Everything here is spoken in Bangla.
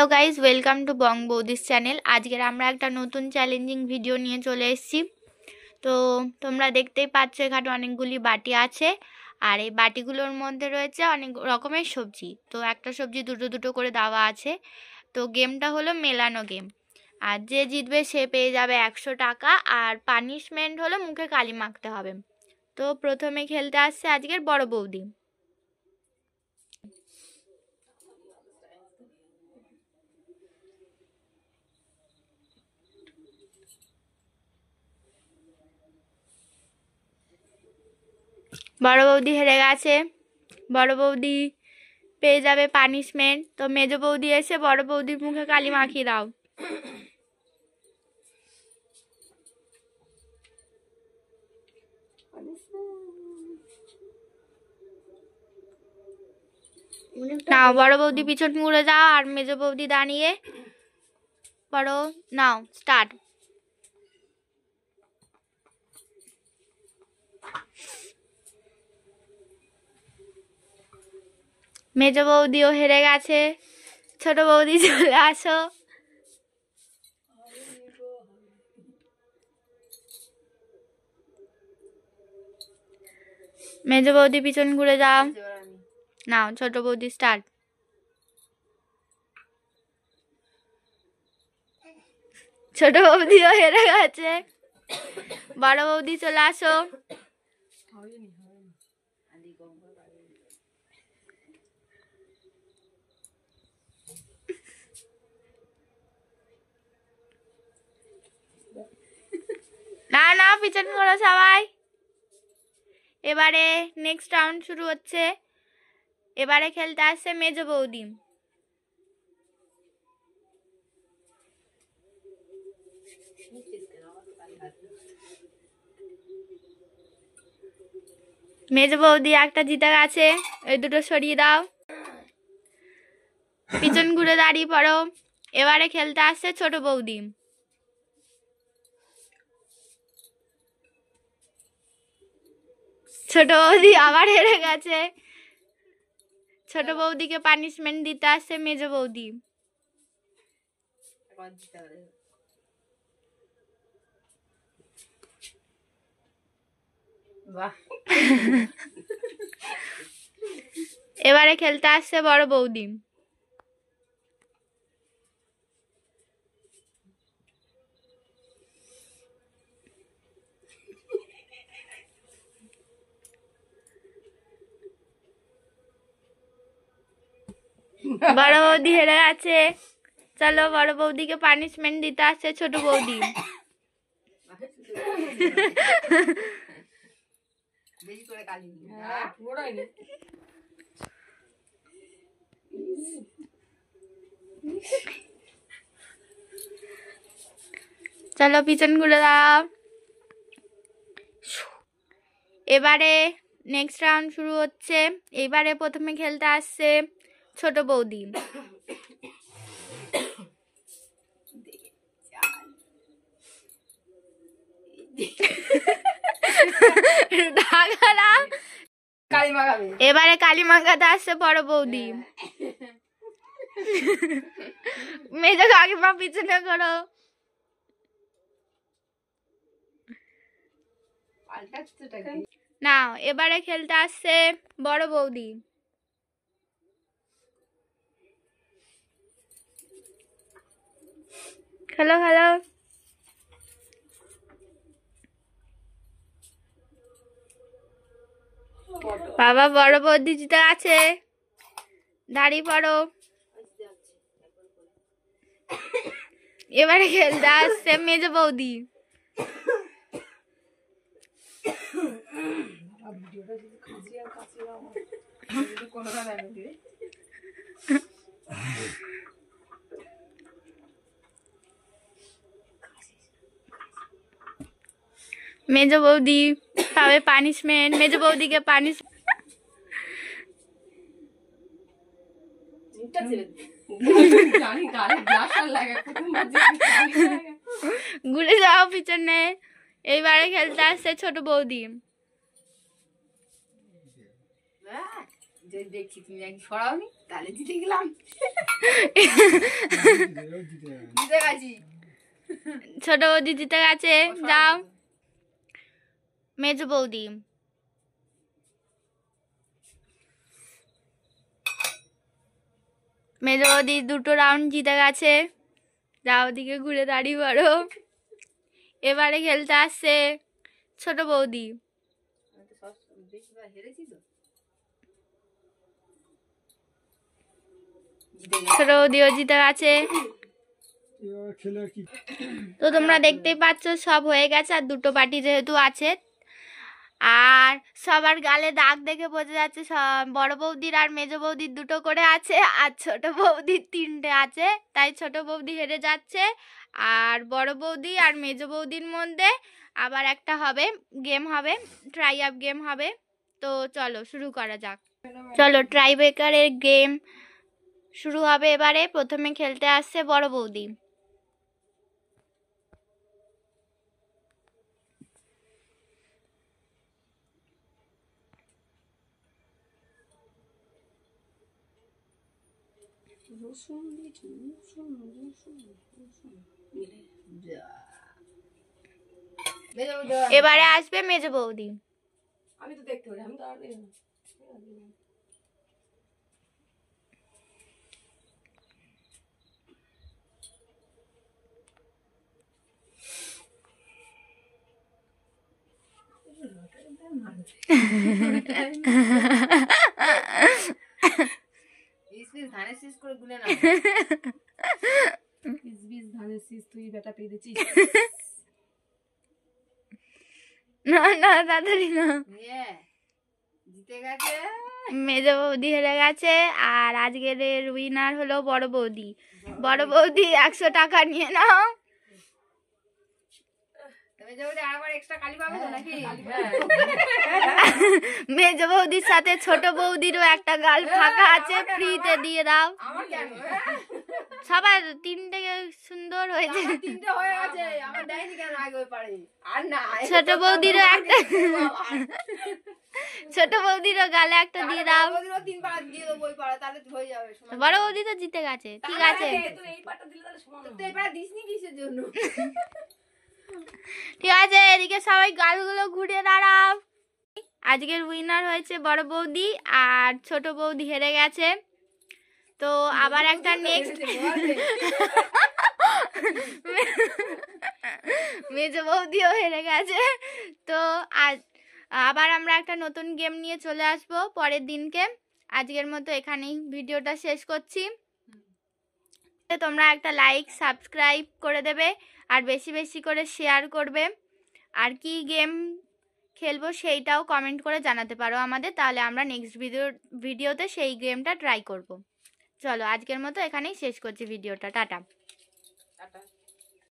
Hello guys, welcome to Bong Boudi's channel. আজকের আমরা একটা নতুন চ্যালেঞ্জিং ভিডিও নিয়ে চলে এসেছি। তো তোমরা দেখতেই পাচ্ছ এখানে অনেকগুলি বাটি আছে, আর এই বাটিগুলোর মধ্যে রয়েছে অনেক রকমের সবজি। তো একটা সবজি দুটো দুটো করে দেওয়া আছে। তো গেমটা হলো মেলানো গেম, আর যে জিতবে সে পেয়ে যাবে 100 টাকা, আর পানিশমেন্ট হলো মুখে কালি মাখতে হবে। তো প্রথমে খেলতে আসছে আজকের বড় বৌদি। বড় বৌদি হেরে গেছে। বড় বৌদি পেয়ে যাবে পানিশমেন্ট। তো মেজ বৌদি এসে বড় বৌদির মুখে কালি মাখিয়ে দাও। নাও, বড় বৌদি পিছন মুড়ে যাও, আর মেজ বৌদি দাঁড়িয়ে পড়ো। নাও, স্টার্ট। মেজ বৌদিও হেরে গেছে। ছোট বৌদি চলে আসো। মেজ বৌদি পিছন ঘুরে যাও। নাও, ছোট বৌদি স্টার্ট। ছোট বৌদিও হেরে গেছে। বড় বৌদি চলে আসো। না না, পিছন করো সবাই। এবারে নেক্সট রাউন্ড শুরু হচ্ছে। এবারে খেলতে আসছে মেজ বৌদি। মেজ বৌদি একটা জিতে গেছে, ওই দুটো সরিয়ে দাও। পিছন ঘুরে দাঁড়িয়ে পড়ো। এবারে খেলতে আসছে ছোট বৌদি। ছোট বৌদি আবার হেরে গেছে। ছোট বৌদিকে পানিশমেন্ট দিতে আসছে মেজ বৌদি। এবারে খেলতে আসছে বড় বৌদি। বড় বৌদি হেরে গেছে। চলো, বড় বৌদিকে পানিশমেন্ট দিতে আসছে ছোট বৌদি। চলো, পিছন ঘুরে দাও। এবারে নেক্সট রাউন্ড শুরু হচ্ছে। এবারে প্রথমে খেলতে আসছে ছোট বৌদি। এবারে কালি মাখাতে আসছে বড় বৌদি। মেজ কাকিমা পিছনে করো। নাও, এবারে খেলতে আসছে বড় বৌদি। খেলো খেলো। বাবা, বড় বৌদি জিতে আছে। দাঁড়িয়ে পড়ো। এবারে খেলতে আসছে মেজ বৌদি। মেজ বৌদি পাবে পানিশমেন্ট। মেজ বৌদিকে ঘুরে যাও পিছনে। এইবারে খেলতে আসছে ছোট বৌদি। দেখছি তুমি একদিন সরাওনি, তাহলে জিতে গেলাম। জিতে গেছি। ছোট বৌদি জিতে গেছে। যাও মেজো বৌদি। মেজো বৌদি 2টো রাউন্ড জিতে গেছে। যাও দিকে ঘুরে দাঁড়িয়ে পড়ো। এবারে খেলতে আসছে ছোট বৌদি। ছোট বৌদিও জিতে গেছে। তো তোমরা দেখতেই পাচ্ছ সব হয়ে গেছে, আর 2টো বাটি যেহেতু আছে, আর সবার গালে দাগ দেখে বোঝা যাচ্ছে বড় বৌদির আর মেজো বৌদির 2টো করে আছে, আর ছোট বৌদির 3টে আছে, তাই ছোট বৌদি হেরে যাচ্ছে। আর বড় বৌদি আর মেজো বৌদির মধ্যে আবার একটা হবে, গেম হবে, ট্রাই আপ গেম হবে। তো চলো শুরু করা যাক। চলো ট্রাই ব্রেকারের গেম শুরু হবে এবারে। প্রথমে খেলতে আসছে বড় বৌদি। এবারে আসবে মেজো বৌদি। আমি তো দেখতে পারি, আমি তো আর ধানের শীষ করে গুলে না, ধানের শীষ তুই বেটা পেয়ে দিচ্ছিস। না না তাড়াতাড়ি না। জিতে গেছে মেজো বৌদি হেরে গেছে, আর আজকের উইনার হলো বড় বৌদি। বড় বৌদি 100 টাকা নিয়ে নাও। মেজো বৌদির সাথে ছোট বৌদিরও একটা গাল ফাঁকা আছে, ফ্রিতে দিয়ে দাও। সবার 3টে সুন্দর হয়েছে। ছোট বৌদিরও একটা, ছোট বৌদিরও গালে একটা দিয়ে দাও। বড় বৌদি তো জিতে গেছে। ঠিক আছে ঠিক আছে, এদিকে সবাই গালগুলো ঘুরে দাঁড়াও। আজকের উইনার হয়েছে বড় বৌদি, আর ছোট বৌদি হেরে গেছে। তো আবার একটা নেক্সট মেজো বৌদিও হেরে গেছে। তো আবার আমরা একটা নতুন গেম নিয়ে চলে আসবো পরের দিনকে। আজকের মতো এখানেই ভিডিওটা শেষ করছি। তোমরা একটা লাইক সাবস্ক্রাইব করে দেবে, আর বেশি বেশি করে শেয়ার করবে। আর কি গেম খেলবো সেইটাও কমেন্ট করে জানাতে পারো আমাদের, তাহলে আমরা নেক্সট ভিডিওতে সেই গেমটা ট্রাই করব। চলো আজকের মতো এখানেই শেষ করছি ভিডিওটা। টাটা।